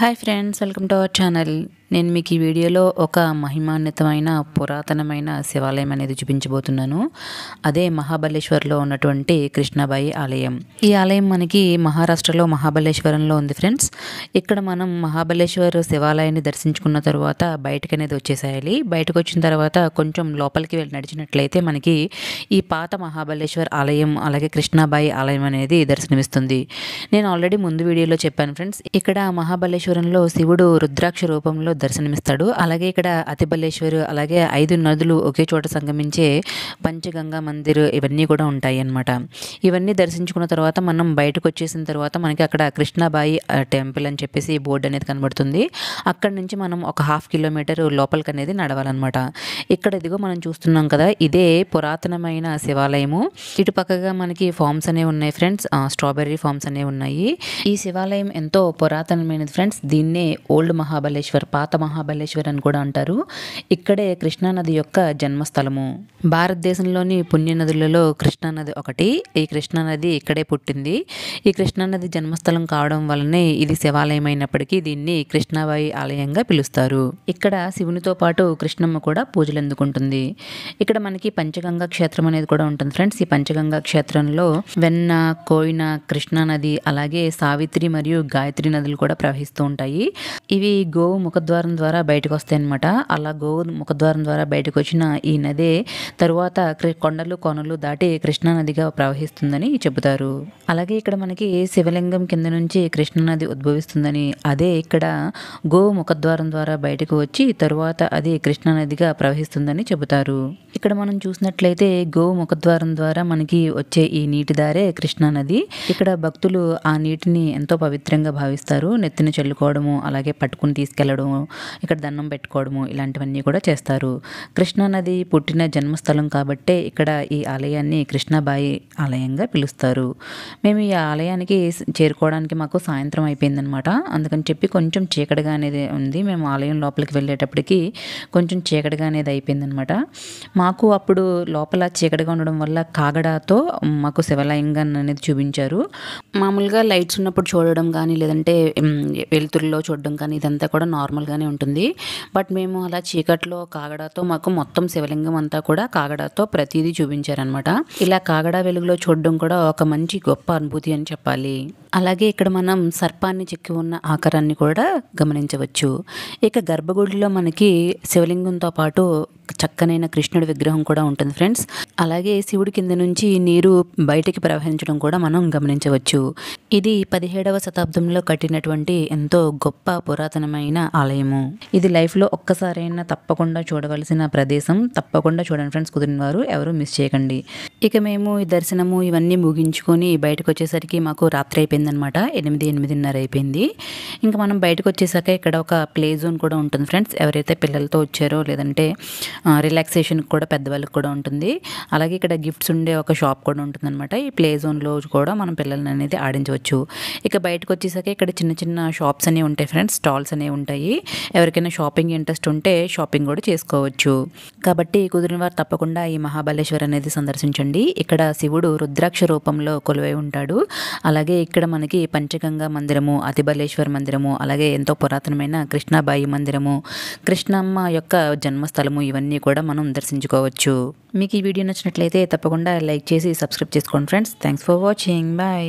Hi friends, welcome to our channel. నేను మీకు ఈ వీడియోలో ఒక మహిమాన్వితమైన పురాతనమైన శివాలయం అనేది చూపించబోతున్నాను. అదే మహాబలేశ్వర్లో ఉన్నటువంటి కృష్ణాబాయి ఆలయం. ఈ ఆలయం మనకి మహారాష్ట్రలో మహాబలేశ్వరంలో ఉంది ఫ్రెండ్స్. ఇక్కడ మనం మహాబలేశ్వర్ శివాలయాన్ని దర్శించుకున్న తర్వాత బయటకు అనేది వచ్చేసేయాలి. బయటకు వచ్చిన తర్వాత కొంచెం లోపలికి వెళ్ళి నడిచినట్లయితే మనకి ఈ పాత మహాబలేశ్వర్ ఆలయం అలాగే కృష్ణాబాయి ఆలయం అనేది దర్శనమిస్తుంది. నేను ఆల్రెడీ ముందు వీడియోలో చెప్పాను ఫ్రెండ్స్. ఇక్కడ మహాబలేశ్వరంలో శివుడు రుద్రాక్ష రూపంలో దర్శనమిస్తాడు. అలాగే ఇక్కడ అతిబలేశ్వరు అలాగే 5 నదులు ఒకే చోట సంగమించే పంచగంగా మందిర్ ఇవన్నీ కూడా ఉంటాయి అన్నమాట. ఇవన్నీ దర్శించుకున్న తర్వాత మనం బయటకు వచ్చేసిన తర్వాత మనకి అక్కడ కృష్ణాబాయి టెంపుల్ అని చెప్పేసి బోర్డు అనేది కనబడుతుంది. అక్కడ నుంచి మనం ఒక 1/2 కిలోమీటర్ లోపలికి అనేది నడవాలన్నమాట. ఇక్కడ ఇదిగో మనం చూస్తున్నాం కదా, ఇదే పురాతనమైన శివాలయము. ఇటు పక్కగా మనకి ఫార్మ్స్ అనేవి ఉన్నాయి ఫ్రెండ్స్, స్ట్రాబెర్రీ ఫార్మ్స్ అనేవి ఉన్నాయి. ఈ శివాలయం ఎంతో పురాతనమైనది ఫ్రెండ్స్. దీన్నే ఓల్డ్ మహాబలేశ్వర్, పాత మహాబలేశ్వర్ అని కూడా అంటారు. ఇక్కడే కృష్ణానది యొక్క జన్మస్థలము. భారతదేశంలోని పుణ్య నదులలో కృష్ణానది ఒకటి. ఈ కృష్ణానది ఇక్కడే పుట్టింది. ఈ కృష్ణానది జన్మస్థలం కావడం వల్లనే ఇది శివాలయం అయినప్పటికీ దీన్ని కృష్ణాబాయి ఆలయంగా పిలుస్తారు. ఇక్కడ శివునితో పాటు కృష్ణమ్మ కూడా పూజలు అందుకుంటుంది. ఇక్కడ మనకి పంచగంగా క్షేత్రం అనేది కూడా ఉంటుంది ఫ్రెండ్స్. ఈ పంచగంగా క్షేత్రంలో వెన్న, కోయిన, కృష్ణానది అలాగే సావిత్రి మరియు గాయత్రి నదులు కూడా ప్రవహిస్తూ ఉంటాయి. ఇవి గోవు ముఖద్వారం ద్వారా బయటకు వస్తాయి అన్నమాట. అలా గోవు ముఖద్వారం ద్వారా బయటకు వచ్చిన ఈ నదే తరువాత కొండలు కొనలు దాటి కృష్ణానదిగా ప్రవహిస్తుందని చెబుతారు. అలాగే ఇక్కడ మనకి శివలింగం కింద నుంచి కృష్ణానది ఉద్భవిస్తుందని, అదే ఇక్కడ గోవు ముఖద్వారం ద్వారా బయటకు వచ్చి తరువాత అది కృష్ణానదిగా ప్రవహిస్తుందని చెబుతారు. ఇక్కడ మనం చూసినట్లయితే గోవు ముఖద్వారం ద్వారా మనకి వచ్చే ఈ నీటి దారే కృష్ణానది. ఇక్కడ భక్తులు ఆ నీటిని ఎంతో పవిత్రంగా భావిస్తారు. నెత్తిన చల్లుకోవడము అలాగే పట్టుకుని తీసుకెళ్లడము, ఇక్కడ దండం పెట్టుకోవడము ఇలాంటివన్నీ కూడా చేస్తారు. కృష్ణానది పుట్టిన జన్మస్థలం కాబట్టే ఇక్కడ ఈ ఆలయాన్ని కృష్ణాబాయి ఆలయంగా పిలుస్తారు. మేము ఈ ఆలయానికి చేరుకోవడానికి మాకు సాయంత్రం అయిపోయిందనమాట. అందుకని చెప్పి కొంచెం చీకటిగా అనేది ఉంది. మేము ఆలయం లోపలికి వెళ్ళేటప్పటికి కొంచెం చీకటిగా అనేది అయిపోయిందనమాట. మాకు అప్పుడు లోపల చీకటిగా ఉండడం వల్ల కాగడాతో మాకు శివలింగం అనేది చూపించారు. మామూలుగా లైట్స్ ఉన్నప్పుడు చూడడం కానీ లేదంటే వెలుతురులో చూడడం కానీ ఇదంతా కూడా నార్మల్గానే ఉంటుంది. బట్ మేము అలా చీకట్లో కాగడాతో మాకు మొత్తం శివలింగం అంతా కూడా కాగడాతో ప్రతిదీ చూపించారనమాట. ఇలా కాగడా వెలుగులో చూడడం కూడా ఒక మంచి గొప్ప అనుభూతి అని చెప్పాలి. అలాగే ఇక్కడ మనం సర్పాన్ని చెక్కి ఉన్న ఆకారాన్ని కూడా గమనించవచ్చు. ఇక గర్భగుడిలో మనకి శివలింగంతో పాటు చక్కనైన కృష్ణుడి విగ్రహం కూడా ఉంటుంది ఫ్రెండ్స్. అలాగే శివుడి కింద నుంచి నీరు బయటికి ప్రవహించడం కూడా మనం గమనించవచ్చు. ఇది 17వ శతాబ్దంలో కట్టినటువంటి ఎంతో గొప్ప పురాతనమైన ఆలయము. ఇది లైఫ్లో ఒక్కసారైనా తప్పకుండా చూడవలసిన ప్రదేశం. తప్పకుండా చూడండి ఫ్రెండ్స్, కుదిరిన వారు ఎవరు మిస్ చేయకండి. ఇక మేము ఈ దర్శనము ఇవన్నీ ముగించుకొని బయటకు వచ్చేసరికి మాకు రాత్రి అయిపోయిందనమాట. 8:30 అయిపోయింది. ఇంకా మనం బయటకు వచ్చేసాక ఇక్కడ ఒక ప్లే జోన్ కూడా ఉంటుంది ఫ్రెండ్స్. ఎవరైతే పిల్లలతో వచ్చారో లేదంటే రిలాక్సేషన్ కూడా పెద్దవాళ్ళకి కూడా ఉంటుంది. అలాగే ఇక్కడ గిఫ్ట్స్ ఉండే ఒక షాప్ కూడా ఉంటుందన్నమాట. ఈ ప్లే జోన్లో కూడా మనం పిల్లల్ని అనేది ఆడించవచ్చు. ఇక బయటకు వచ్చేసాక ఇక్కడ చిన్న చిన్న షాప్స్ అనేవి ఉంటాయి ఫ్రెండ్స్, స్టాల్స్ అనేవి ఉంటాయి. ఎవరికైనా షాపింగ్ ఇంట్రెస్ట్ ఉంటే షాపింగ్ కూడా చేసుకోవచ్చు. కాబట్టి కుదిరిన వారు తప్పకుండా ఈ మహాబలేశ్వర్ అనేది సందర్శించండి. ఇక్కడ శివుడు రుద్రాక్ష రూపంలో కొలువై ఉంటాడు. అలాగే ఇక్కడ మనకి పంచగంగా మందిరము, అతిబలేశ్వర్ మందిరము, అలాగే ఎంతో పురాతనమైన కృష్ణాబాయి మందిరము, కృష్ణమ్మ యొక్క జన్మస్థలము ఇవన్నీ కూడా మనం దర్శించుకోవచ్చు. మీకు ఈ వీడియో నచ్చినట్లయితే తప్పకుండా లైక్ చేసి సబ్స్క్రైబ్ చేసుకోండి friends. Thanks for watching. Bye.